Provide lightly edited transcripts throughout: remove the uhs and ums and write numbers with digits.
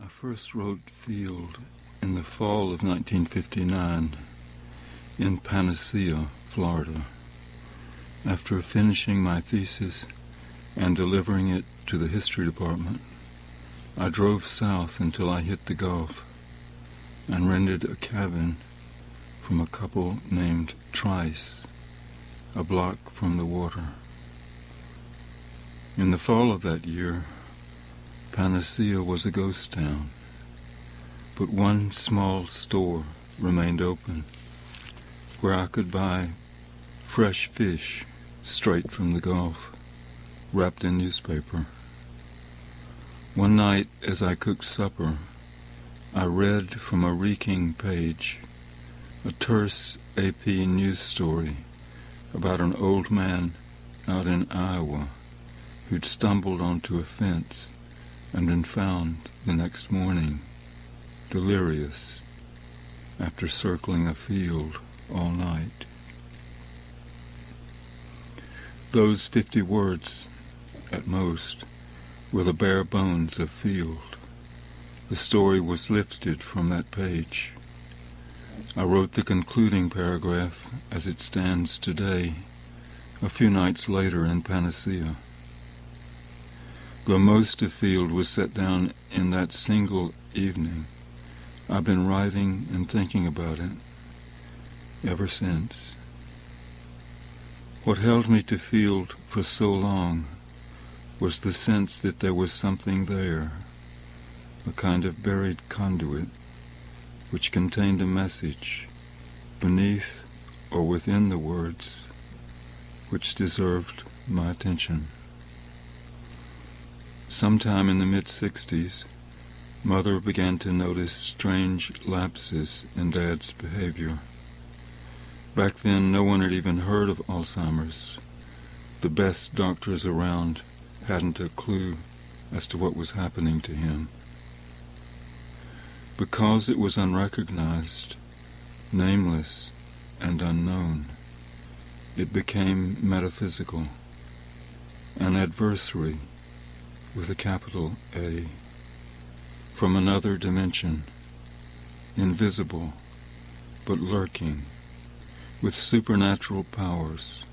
I first wrote Field in the fall of 1959 in Panacea, Florida. After finishing my thesis and delivering it to the history department, I drove south until I hit the Gulf and rented a cabin from a couple named Trice, a block from the water. In the fall of that year, Panacea was a ghost town, but one small store remained open where I could buy fresh fish straight from the Gulf, wrapped in newspaper. One night, as I cooked supper, I read from a reeking page a terse AP news story about an old man out in Iowa who'd stumbled onto a fence and been found the next morning, delirious, after circling a field all night. Those 50 words, at most, were the bare bones of Field. The story was lifted from that page. I wrote the concluding paragraph as it stands today, a few nights later in Panacea. Though most of Field was set down in that single evening, I've been writing and thinking about it ever since. What held me to Field for so long was the sense that there was something there, a kind of buried conduit, which contained a message, beneath or within the words, which deserved my attention. Sometime in the mid-60s, Mother began to notice strange lapses in Dad's behavior. Back then, no one had even heard of Alzheimer's. The best doctors around hadn't a clue as to what was happening to him. Because it was unrecognized, nameless, and unknown, it became metaphysical, an adversary with a capital A, from another dimension, invisible but lurking, with supernatural powers,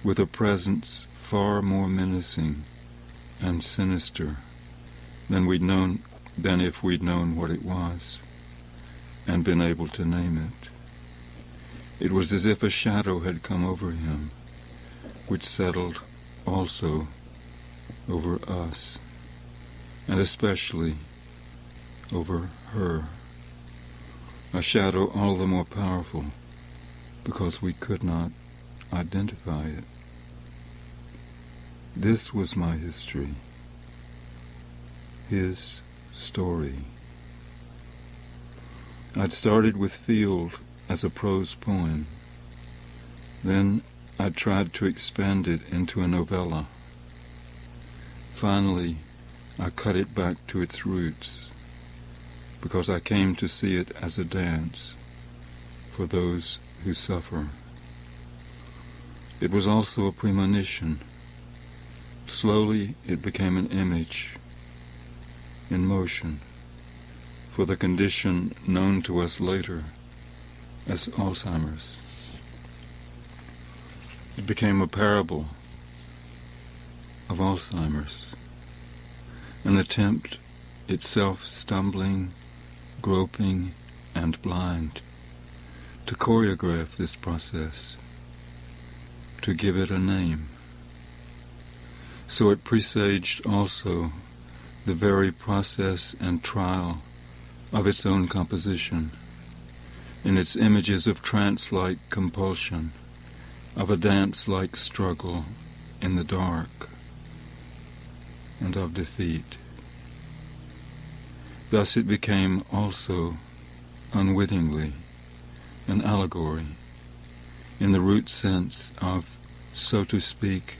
with a presence far more menacing and sinister than if we'd known what it was and been able to name it. It was as if a shadow had come over him, which settled also over us, and especially over her. A shadow all the more powerful because we could not identify it. This was my history, his story. I'd started with Field as a prose poem. Then I'd tried to expand it into a novella. Finally, I cut it back to its roots, because I came to see it as a dance for those who suffer. It was also a premonition. Slowly it became an image in motion for the condition known to us later as Alzheimer's. It became a parable of Alzheimer's, an attempt, itself stumbling, groping, and blind, to choreograph this process, to give it a name. So it presaged also the very process and trial of its own composition, in its images of trance-like compulsion, of a dance-like struggle in the dark, and of defeat. Thus it became also, unwittingly, an allegory, in the root sense of, so to speak,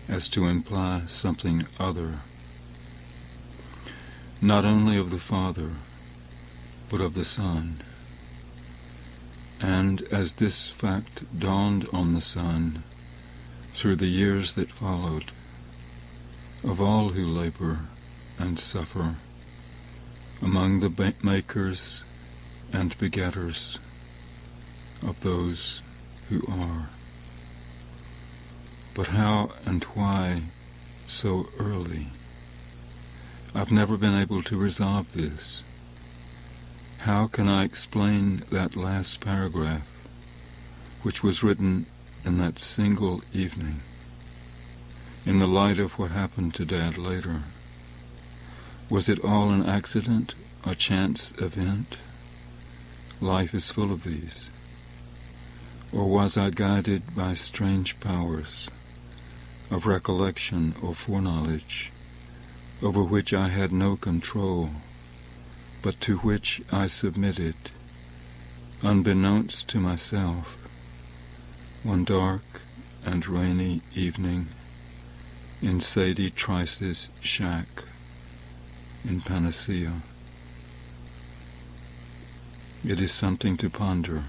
as to imply something other, not only of the Father, but of the Son. And as this fact dawned on the Son through the years that followed, of all who labor and suffer, among the makers and begetters of those who are. But how and why so early? I've never been able to resolve this. How can I explain that last paragraph, which was written in that single evening, in the light of what happened to Dad later? Was it all an accident, a chance event? Life is full of these. Or was I guided by strange powers of recollection or foreknowledge, over which I had no control, but to which I submitted, unbeknownst to myself, one dark and rainy evening in Sadie Trice's shack in Panacea? It is something to ponder,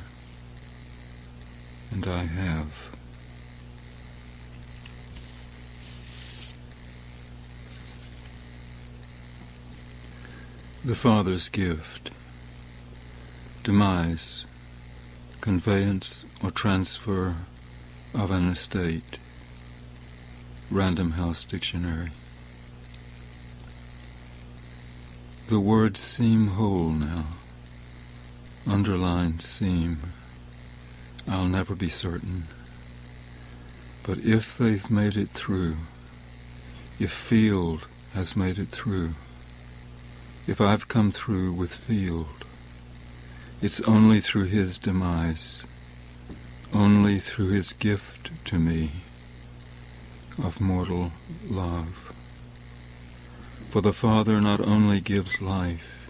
and I have. The Father's gift. Demise, conveyance or transfer of an estate. Random House Dictionary. The words seem whole now. Underline seem. I'll never be certain. But if they've made it through, if Field has made it through, if I've come through with Field, it's only through his demise, only through his gift to me of mortal love. For the Father not only gives life,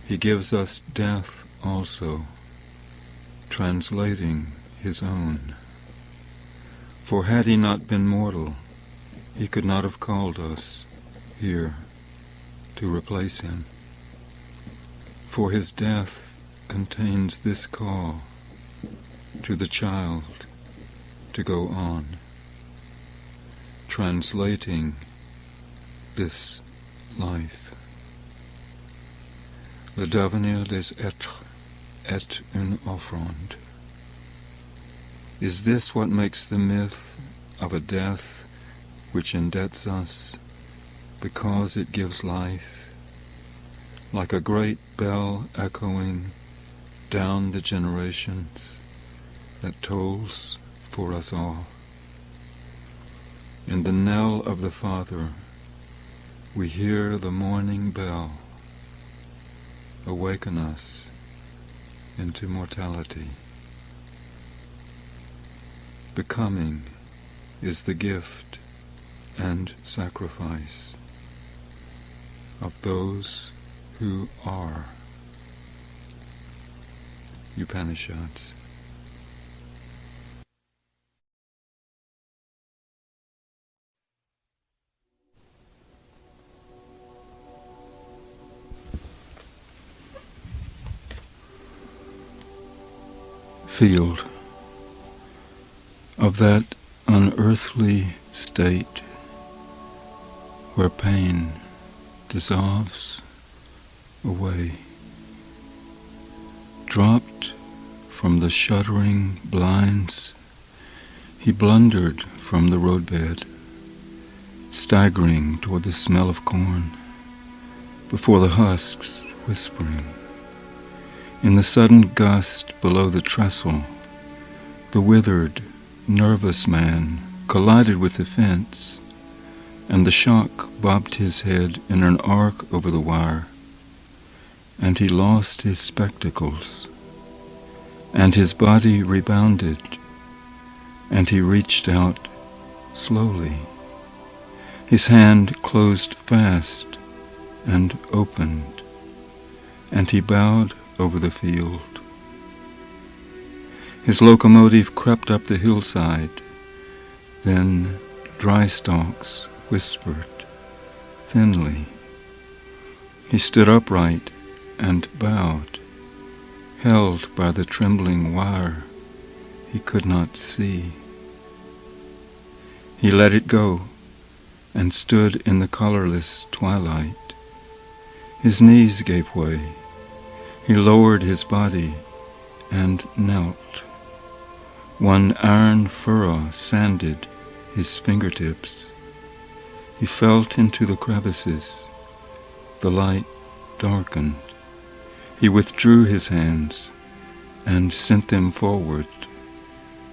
he gives us death also, translating his own. For had he not been mortal, he could not have called us here to replace him. For his death contains this call to the child to go on, translating this life. Le devenir des êtres est une offrande. Is this what makes the myth of a death which indebts us because it gives life, like a great bell echoing down the generations that tolls for us all? In the knell of the Father we hear the morning bell awaken us into mortality. Becoming is the gift and sacrifice of those who are. Upanishads. Field. Of that unearthly state where pain dissolves away, dropped from the shuddering blinds, he blundered from the roadbed, staggering toward the smell of corn, before the husks whispering. In the sudden gust below the trestle, the withered, nervous man collided with the fence, and the shock bobbed his head in an arc over the wire, and he lost his spectacles, and his body rebounded, and he reached out slowly. His hand closed fast and opened, and he bowed over the field. His locomotive crept up the hillside, then dry stalks whispered thinly. He stood upright and bowed, held by the trembling wire he could not see. He let it go and stood in the colorless twilight, His knees gave way. He lowered his body and knelt. One iron furrow sanded his fingertips. He felt into the crevices. The light darkened. He withdrew his hands and sent them forward,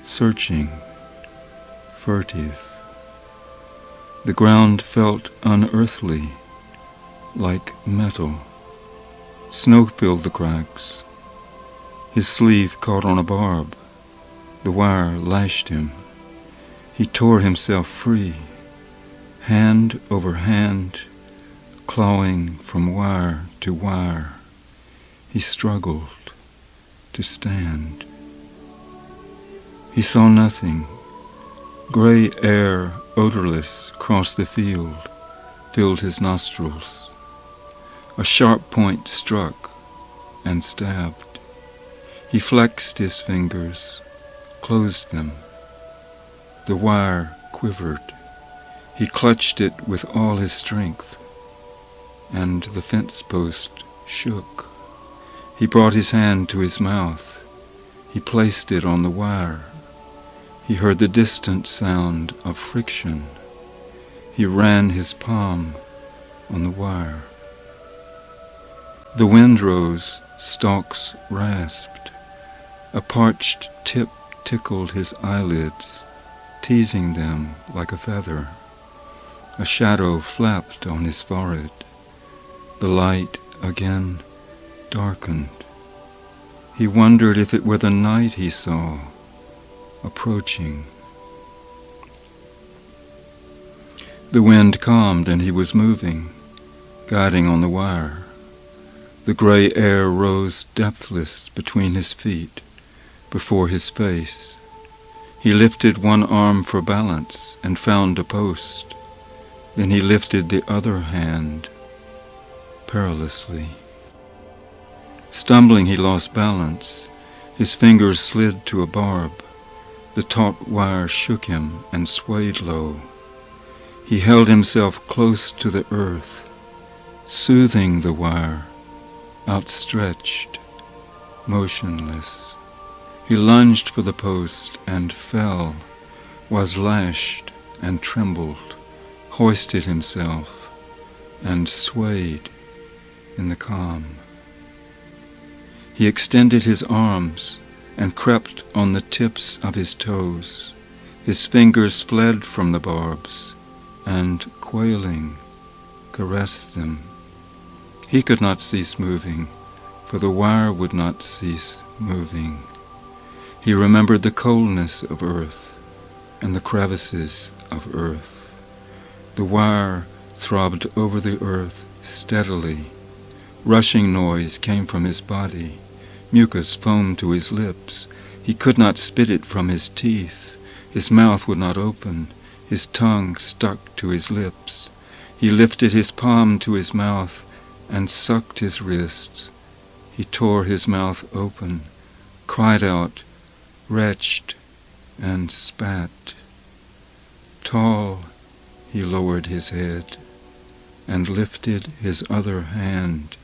searching, furtive. The ground felt unearthly, like metal. Snow filled the cracks. His sleeve caught on a barb. The wire lashed him. He tore himself free, hand over hand, clawing from wire to wire. He struggled to stand. He saw nothing. Gray air, odorless, crossed the field, filled his nostrils. A sharp point struck and stabbed. He flexed his fingers, closed them. The wire quivered. He clutched it with all his strength, and the fence post shook. He brought his hand to his mouth. He placed it on the wire. He heard the distant sound of friction. He ran his palm on the wire. The wind rose, stalks rasped. A parched tip tickled his eyelids, teasing them like a feather. A shadow flapped on his forehead. The light again darkened. He wondered if it were the night he saw, approaching. The wind calmed and he was moving, guiding on the wire. The gray air rose depthless between his feet, before his face. He lifted one arm for balance and found a post. Then he lifted the other hand, perilously. Stumbling, he lost balance. His fingers slid to a barb. The taut wire shook him and swayed low. He held himself close to the earth, soothing the wire, outstretched, motionless. He lunged for the post and fell, was lashed and trembled, hoisted himself and swayed in the calm. He extended his arms and crept on the tips of his toes. His fingers fled from the barbs and, quailing, caressed them. He could not cease moving, for the wire would not cease moving. He remembered the coldness of earth and the crevices of earth. The wire throbbed over the earth steadily. Rushing noise came from his body. Mucus foamed to his lips. He could not spit it from his teeth. His mouth would not open. His tongue stuck to his lips. He lifted his palm to his mouth and sucked his wrists. He tore his mouth open, cried out, retched, and spat. Tall, he lowered his head and lifted his other hand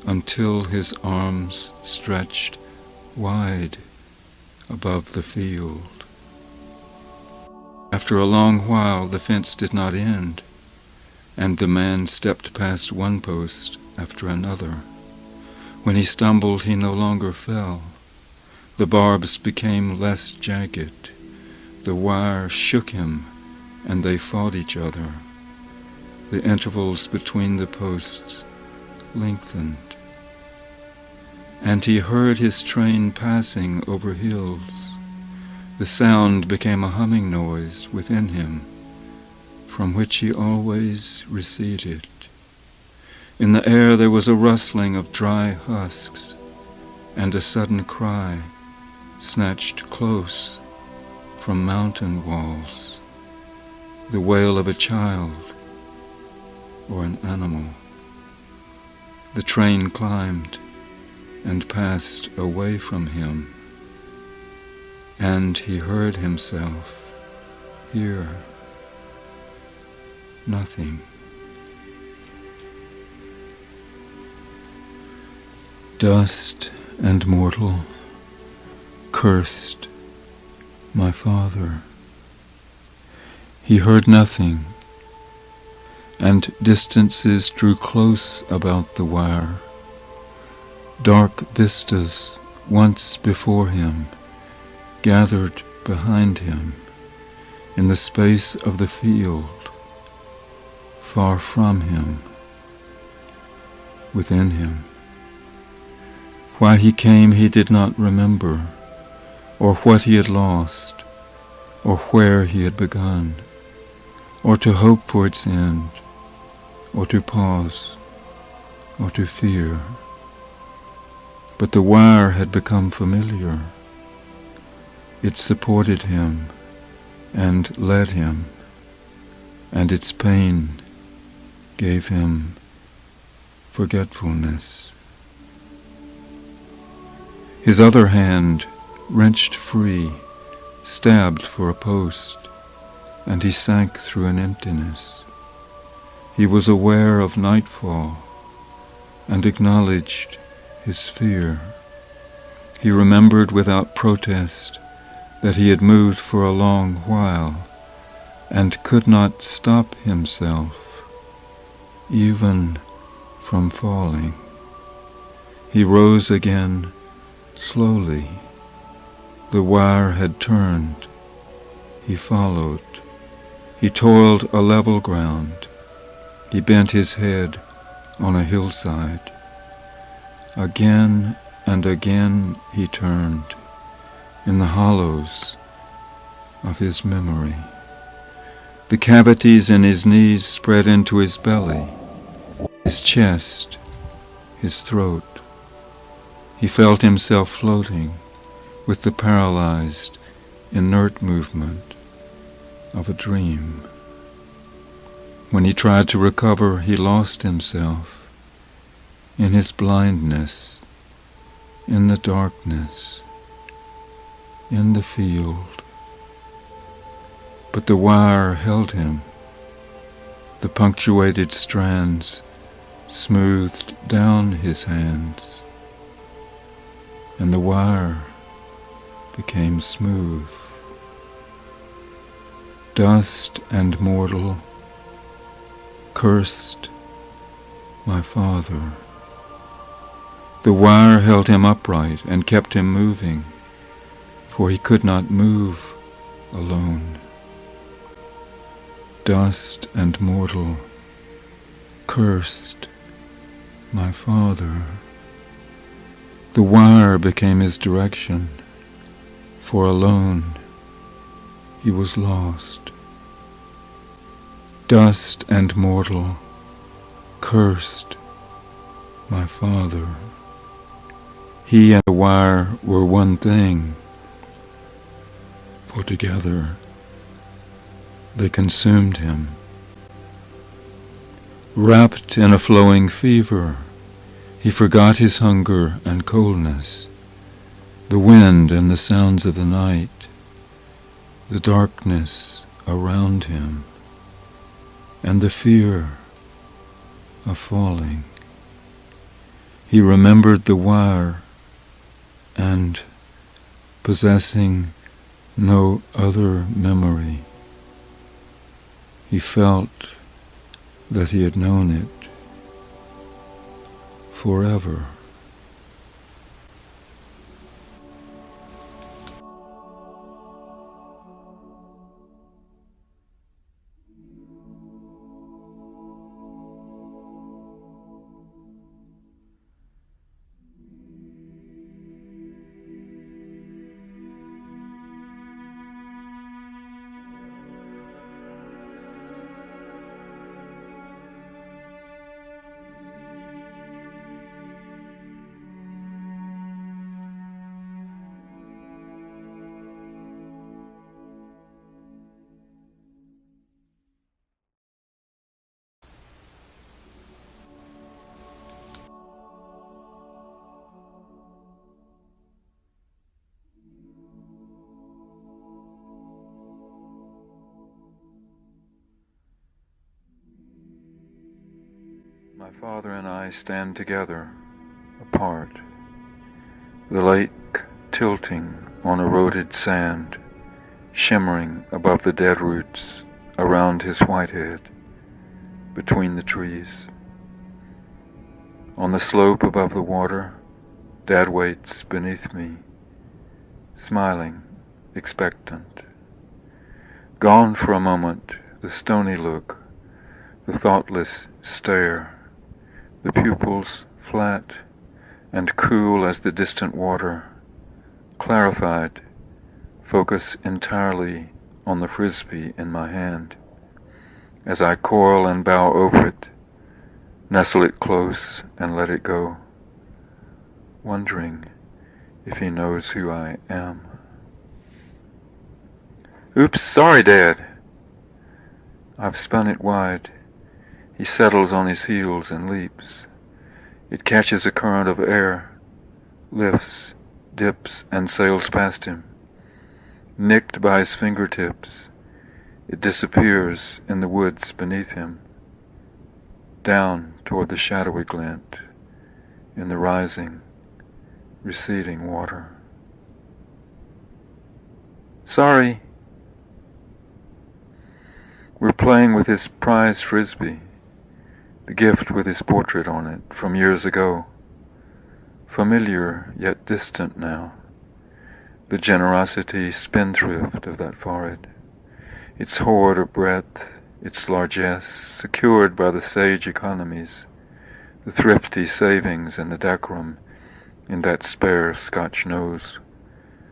until his arms stretched wide above the field. After a long while, the fence did not end, and the man stepped past one post after another. When he stumbled, he no longer fell. The barbs became less jagged. The wire shook him, and they fought each other. The intervals between the posts lengthened, and he heard his train passing over hills. The sound became a humming noise within him, from which he always receded. In the air there was a rustling of dry husks, and a sudden cry snatched close from mountain walls, the wail of a child or an animal. The train climbed and passed away from him, and he heard himself hear nothing. Dust and mortal, cursed my father. He heard nothing, and distances drew close about the wire. Dark vistas, once before him, gathered behind him in the space of the field, far from him, within him. Why he came he did not remember, or what he had lost, or where he had begun, or to hope for its end, or to pause, or to fear. But the wire had become familiar. It supported him and led him, and its pain gave him forgetfulness. His other hand, wrenched free, stabbed for a post, and he sank through an emptiness. He was aware of nightfall and acknowledged his fear. He remembered without protest that he had moved for a long while and could not stop himself, even from falling. He rose again slowly. The wire had turned. He followed. He toiled a level ground. He bent his head on a hillside. Again and again he turned in the hollows of his memory. The cavities in his knees spread into his belly, his chest, his throat. He felt himself floating with the paralyzed, inert movement of a dream. When he tried to recover, he lost himself in his blindness, in the darkness, in the field. But the wire held him. The punctuated strands smoothed down his hands, and the wire became smooth. Dust and mortal, cursed my father. The wire held him upright and kept him moving, for he could not move alone. Dust and mortal, cursed my father. The wire became his direction, for alone he was lost. Dust and mortal, cursed my father. He and the wire were one thing, for together they consumed him. Wrapped in a flowing fever, he forgot his hunger and coldness, the wind and the sounds of the night, the darkness around him, and the fear of falling. He remembered the wire, and, possessing no other memory, he felt that he had known it forever. My father and I stand together, apart. the lake tilting on eroded sand, shimmering above the dead roots around his white head, between the trees. On the slope above the water, Dad waits beneath me, smiling, expectant. Gone for a moment, the stony look, the thoughtless stare, the pupils flat and cool as the distant water, clarified, focus entirely on the frisbee in my hand, as I coil and bow over it, nestle it close and let it go, wondering if he knows who I am. Oops, sorry, Dad. I've spun it wide. He settles on his heels and leaps. It catches a current of air, lifts, dips, and sails past him. Nicked by his fingertips, it disappears in the woods beneath him, down toward the shadowy glint in the rising, receding water. Sorry. We're playing with his prize frisbee, the gift with his portrait on it from years ago, familiar yet distant now, the generosity spendthrift of that forehead, its hoard of breadth, its largesse, secured by the sage economies, the thrifty savings and the decorum in that spare Scotch nose,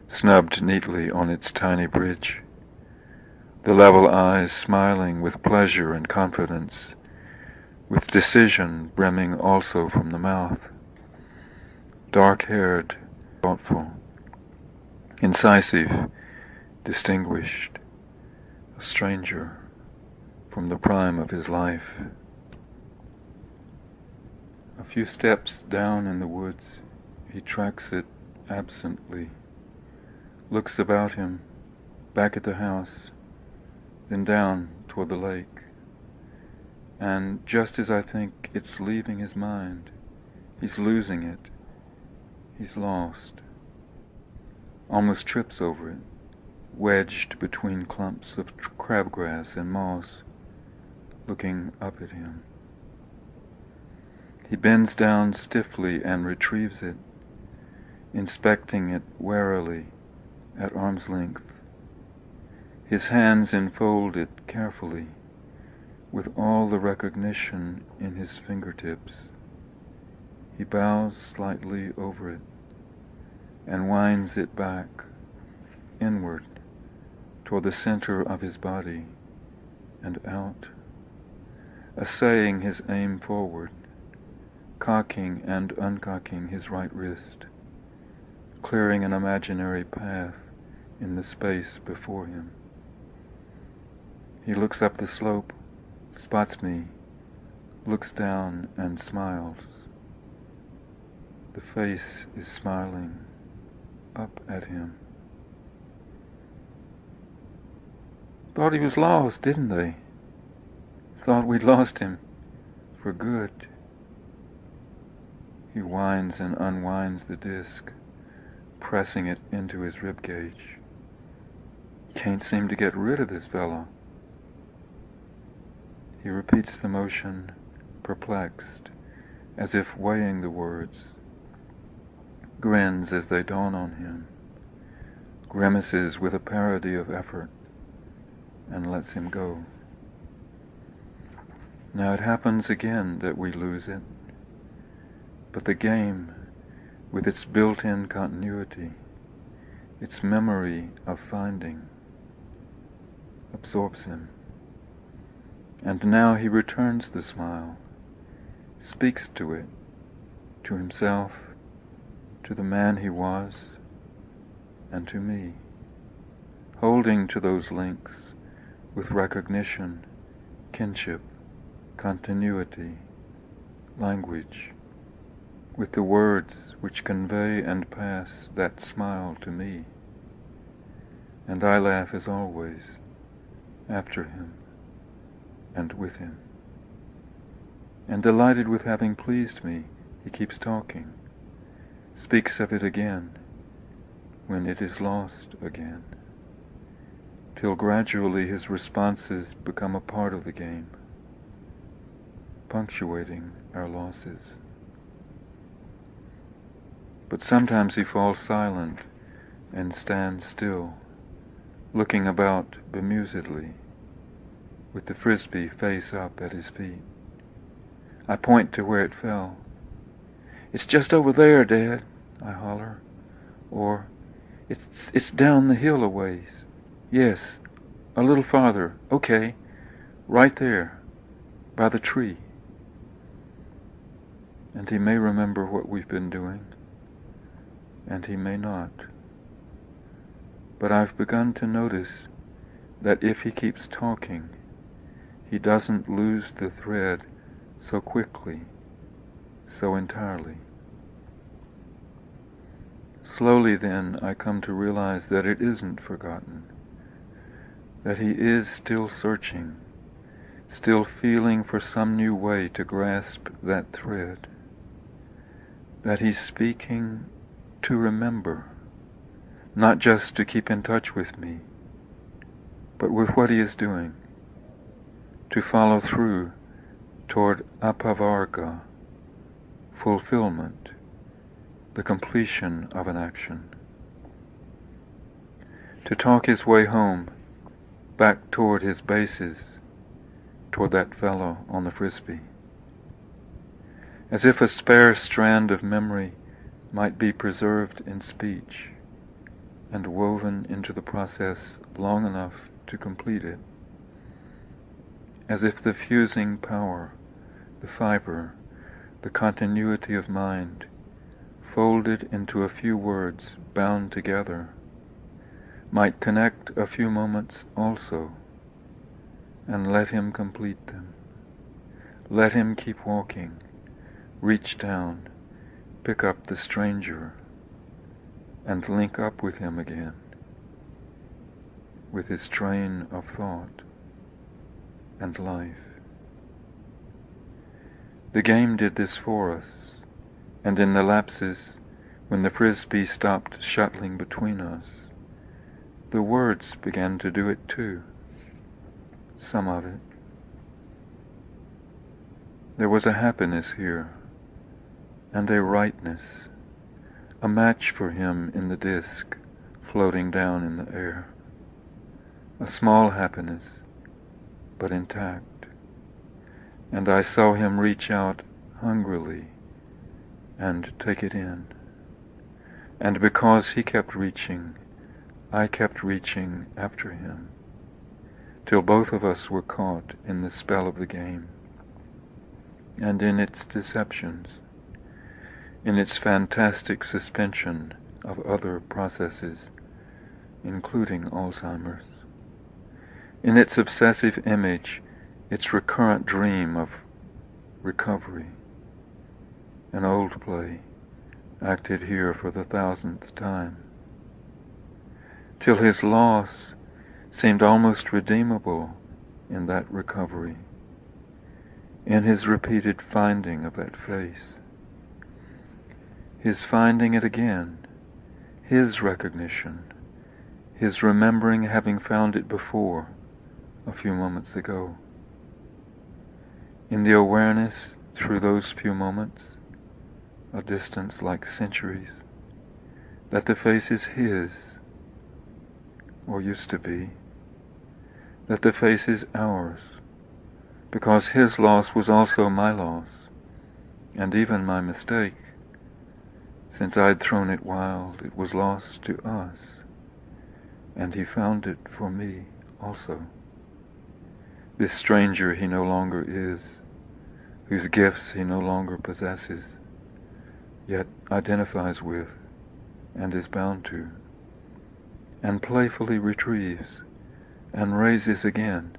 snubbed neatly on its tiny bridge, the level eyes smiling with pleasure and confidence, with decision brimming also from the mouth, dark-haired, thoughtful, incisive, distinguished, a stranger from the prime of his life. A few steps down in the woods, he tracks it absently, looks about him, back at the house, then down toward the lake, and just as I think it's leaving his mind, he's losing it, he's lost, almost trips over it, wedged between clumps of crabgrass and moss, looking up at him. He bends down stiffly and retrieves it, inspecting it warily at arm's length, his hands enfolded carefully, with all the recognition in his fingertips. He bows slightly over it and winds it back, inward, toward the center of his body and out, assaying his aim forward, cocking and uncocking his right wrist, clearing an imaginary path in the space before him. He looks up the slope, spots me, looks down and smiles. The face is smiling up at him. Thought he was lost, didn't they? Thought we'd lost him for good. He winds and unwinds the disc, pressing it into his rib cage. Can't seem to get rid of this fellow. He repeats the motion, perplexed, as if weighing the words, grins as they dawn on him, grimaces with a parody of effort, and lets him go. Now it happens again that we lose it, but the game, with its built-in continuity, its memory of finding, absorbs him. And now he returns the smile, speaks to it, to himself, to the man he was, and to me, holding to those links with recognition, kinship, continuity, language, with the words which convey and pass that smile to me. And I laugh as always, after him, and with him. And delighted with having pleased me, he keeps talking, speaks of it again when it is lost again, till gradually his responses become a part of the game, punctuating our losses. But sometimes he falls silent and stands still, looking about bemusedly, with the frisbee face up at his feet. I point to where it fell. "It's just over there, Dad," I holler. Or, It's down the hill a ways." "Yes, a little farther. Okay, right there, by the tree." And he may remember what we've been doing, and he may not. But I've begun to notice that if he keeps talking, he doesn't lose the thread so quickly, so entirely. Slowly then I come to realize that it isn't forgotten, that he is still searching, still feeling for some new way to grasp that thread, that he's speaking to remember, not just to keep in touch with me, but with what he is doing, to follow through toward apavarga, fulfillment, the completion of an action. To talk his way home, back toward his bases, toward that fellow on the frisbee. As if a spare strand of memory might be preserved in speech and woven into the process long enough to complete it. As if the fusing power, the fiber, the continuity of mind, folded into a few words bound together, might connect a few moments also, and let him complete them. Let him keep walking, reach down, pick up the stranger, and link up with him again, with his train of thought and life. The game did this for us, and in the lapses, when the frisbee stopped shuttling between us, the words began to do it too, some of it. There was a happiness here, and a rightness, a match for him in the disk floating down in the air. A small happiness, but intact. And I saw him reach out hungrily and take it in. And because he kept reaching, I kept reaching after him, till both of us were caught in the spell of the game, and in its deceptions, in its fantastic suspension of other processes, including Alzheimer's, in its obsessive image, its recurrent dream of recovery, an old play acted here for the 1000th time, till his loss seemed almost redeemable in that recovery, in his repeated finding of that face, his finding it again, his recognition, his remembering having found it before, a few moments ago. In the awareness through those few moments, a distance like centuries, that the face is his, or used to be, that the face is ours, because his loss was also my loss, and even my mistake. Since I'd thrown it wild, it was lost to us, and he found it for me also. This stranger he no longer is, whose gifts he no longer possesses, yet identifies with and is bound to, and playfully retrieves and raises again,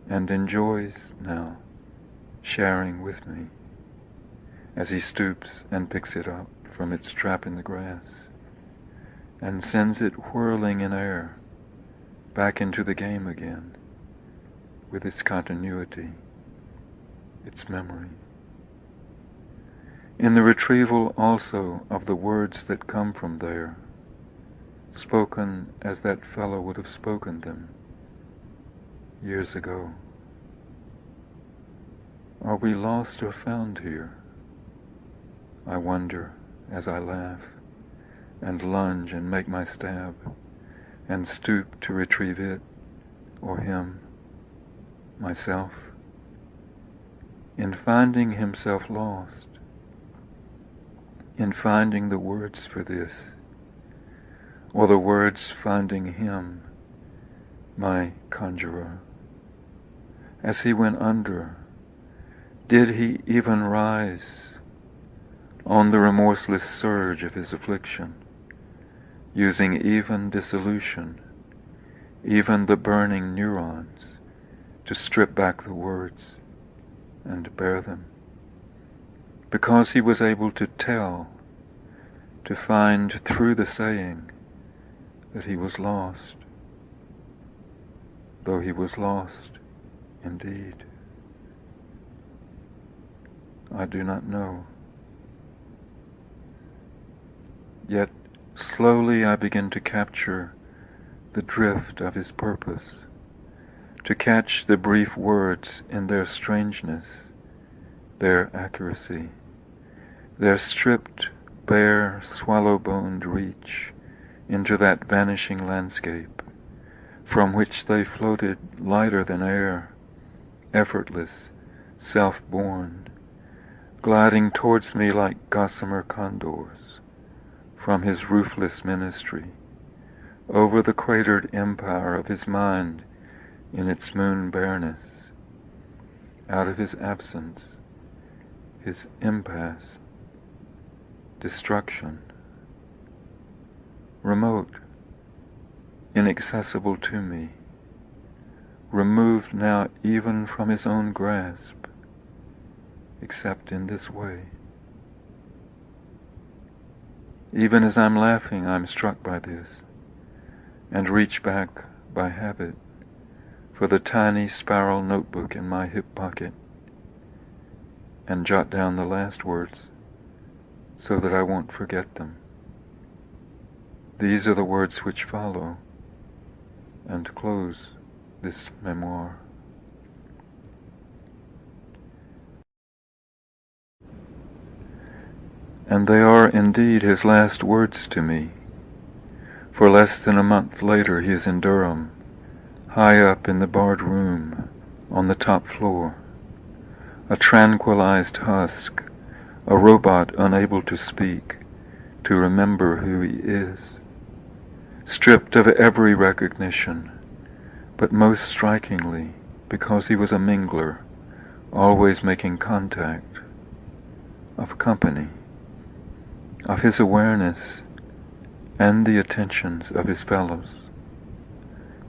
and enjoys now sharing with me as he stoops and picks it up from its trap in the grass and sends it whirling in air back into the game again with its continuity, its memory. in the retrieval also of the words that come from there, spoken as that fellow would have spoken them years ago. Are we lost or found here? I wonder as I laugh, and lunge and make my stab, and stoop to retrieve it, or him, myself, in finding himself lost, in finding the words for this, or the words finding him, my conjurer. As he went under, did he even rise on the remorseless surge of his affliction, using even dissolution, even the burning neurons, to strip back the words and bear them? Because he was able to tell, to find through the saying that he was lost, though he was lost indeed. I do not know. Yet slowly I begin to capture the drift of his purpose, to catch the brief words in their strangeness, their accuracy, their stripped, bare, swallow-boned reach into that vanishing landscape, from which they floated lighter than air, effortless, self-born, gliding towards me like gossamer condors from his roofless ministry, over the cratered empire of his mind in its moon bareness, out of his absence, his impasse, destruction, remote, inaccessible to me, removed now even from his own grasp, except in this way. Even as I'm laughing, I'm struck by this, and reach back by habit for the tiny spiral notebook in my hip pocket, and jot down the last words so that I won't forget them. These are the words which follow and close this memoir. And they are indeed his last words to me, for less than a month later he is in Durham, high up in the barred room on the top floor, a tranquilized husk, a robot unable to speak, to remember who he is, stripped of every recognition, but most strikingly, because he was a mingler, always making contact, of company, of his awareness and the attentions of his fellows,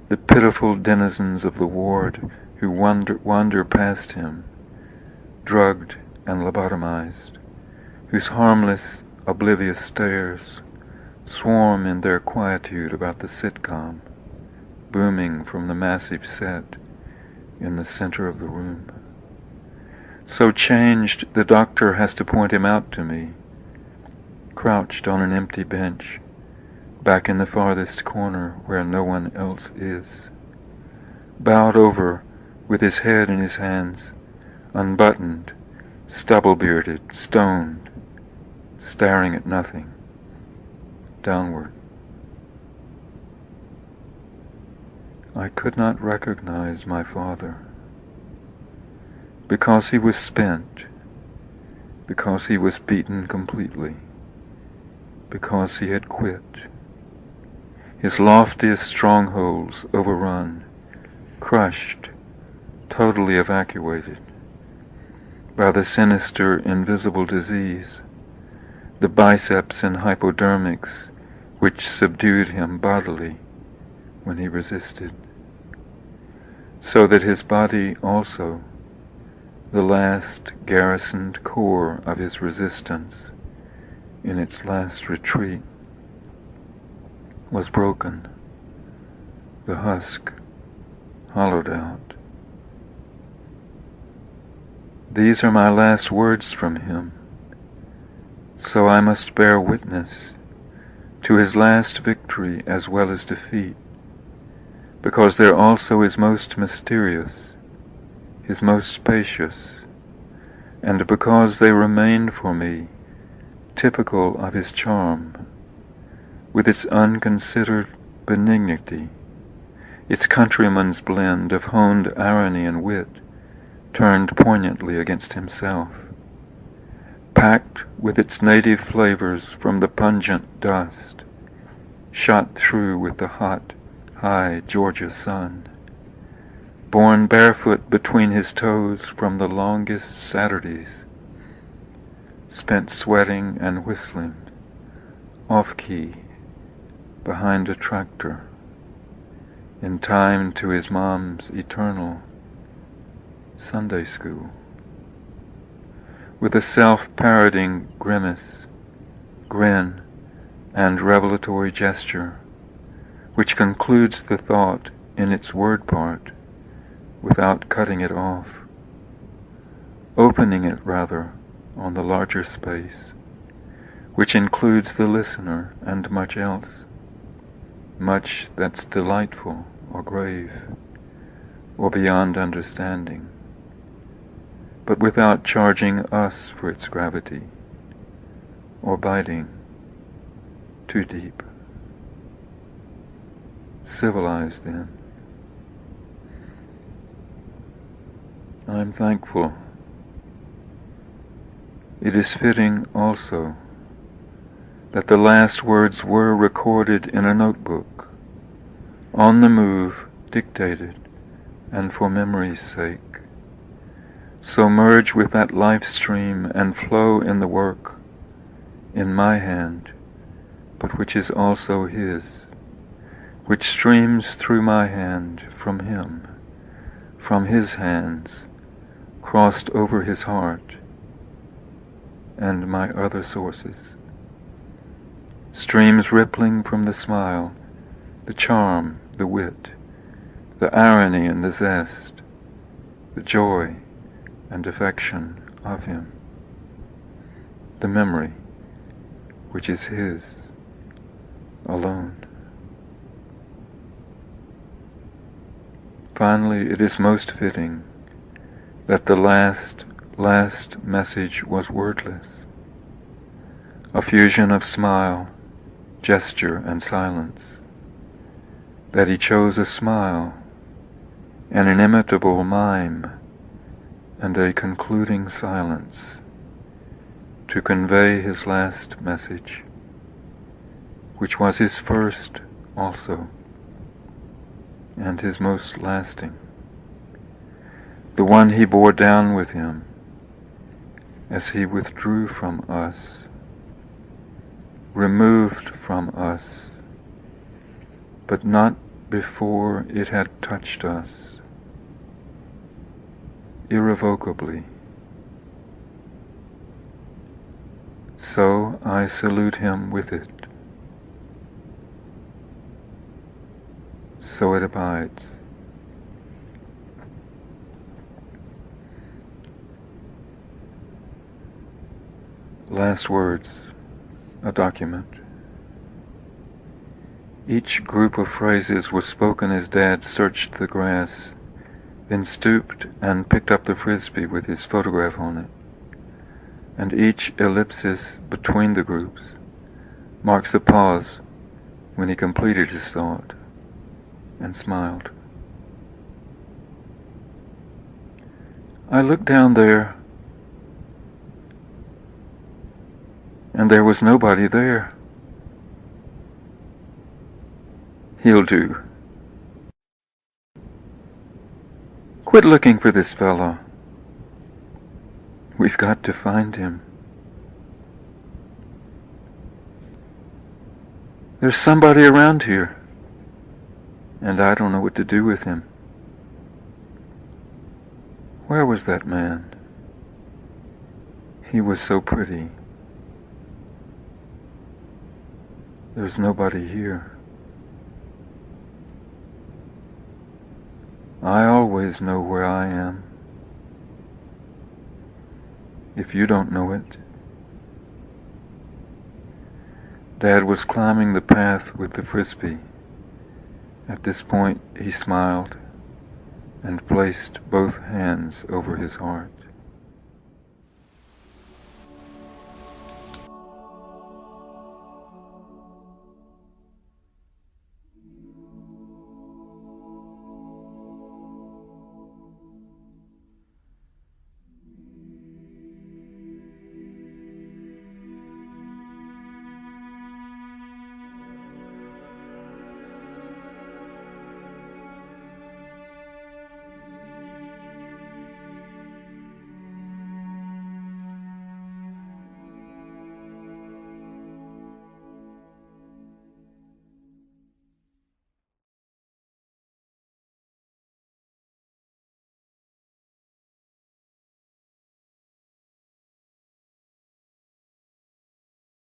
the pitiful denizens of the ward who wander past him, drugged and lobotomized, whose harmless, oblivious stares swarm in their quietude about the sitcom, booming from the massive set in the center of the room. So changed, the doctor has to point him out to me, crouched on an empty bench, back in the farthest corner where no one else is, bowed over with his head in his hands, unbuttoned, stubble-bearded, stoned, staring at nothing, downward. I could not recognize my father, because he was spent, because he was beaten completely, because he had quit, his loftiest strongholds overrun, crushed, totally evacuated by the sinister invisible disease, the biceps and hypodermics which subdued him bodily when he resisted, so that his body also, the last garrisoned core of his resistance in its last retreat, was broken, the husk hollowed out. These are my last words from him, So I must bear witness to his last victory as well as defeat, because there also is most mysterious, his most spacious, and because they remain for me typical of his charm, with its unconsidered benignity, its countryman's blend of honed irony and wit turned poignantly against himself, packed with its native flavors from the pungent dust, shot through with the hot, high Georgia sun, born barefoot between his toes from the longest Saturdays, spent sweating and whistling, off-key, behind a tractor, in time to his mom's eternal Sunday school, with a self-parodying grimace, grin, and revelatory gesture, which concludes the thought in its word part, without cutting it off, opening it rather on the larger space, which includes the listener and much else, much that's delightful or grave or beyond understanding, but without charging us for its gravity or biting too deep. Civilized then. I'm thankful. It is fitting also that the last words were recorded in a notebook, on the move, dictated, and for memory's sake. So merge with that life stream and flow in the work, in my hand, but which is also his, which streams through my hand from him, from his hands, crossed over his heart, and my other sources. Streams rippling from the smile, the charm, the wit, the irony and the zest, the joy and affection of him, the memory which is his alone. Finally, it is most fitting that the last message was wordless, a fusion of smile, gesture, and silence, that he chose a smile, an inimitable mime, and a concluding silence to convey his last message, which was his first also, and his most lasting, the one he bore down with him as he withdrew from us, removed from us, but not before it had touched us, irrevocably. So I salute him with it. So it abides. Last words, a document. Each group of phrases was spoken as Dad searched the grass, then stooped and picked up the frisbee with his photograph on it. And each ellipsis between the groups marks a pause when he completed his thought and smiled. I looked down there, and there was nobody there. He'll do. Quit looking for this fellow. We've got to find him. There's somebody around here, and I don't know what to do with him. Where was that man? He was so pretty. There's nobody here. I always know where I am. If you don't know it, Dad was climbing the path with the frisbee. At this point he smiled and placed both hands over his heart.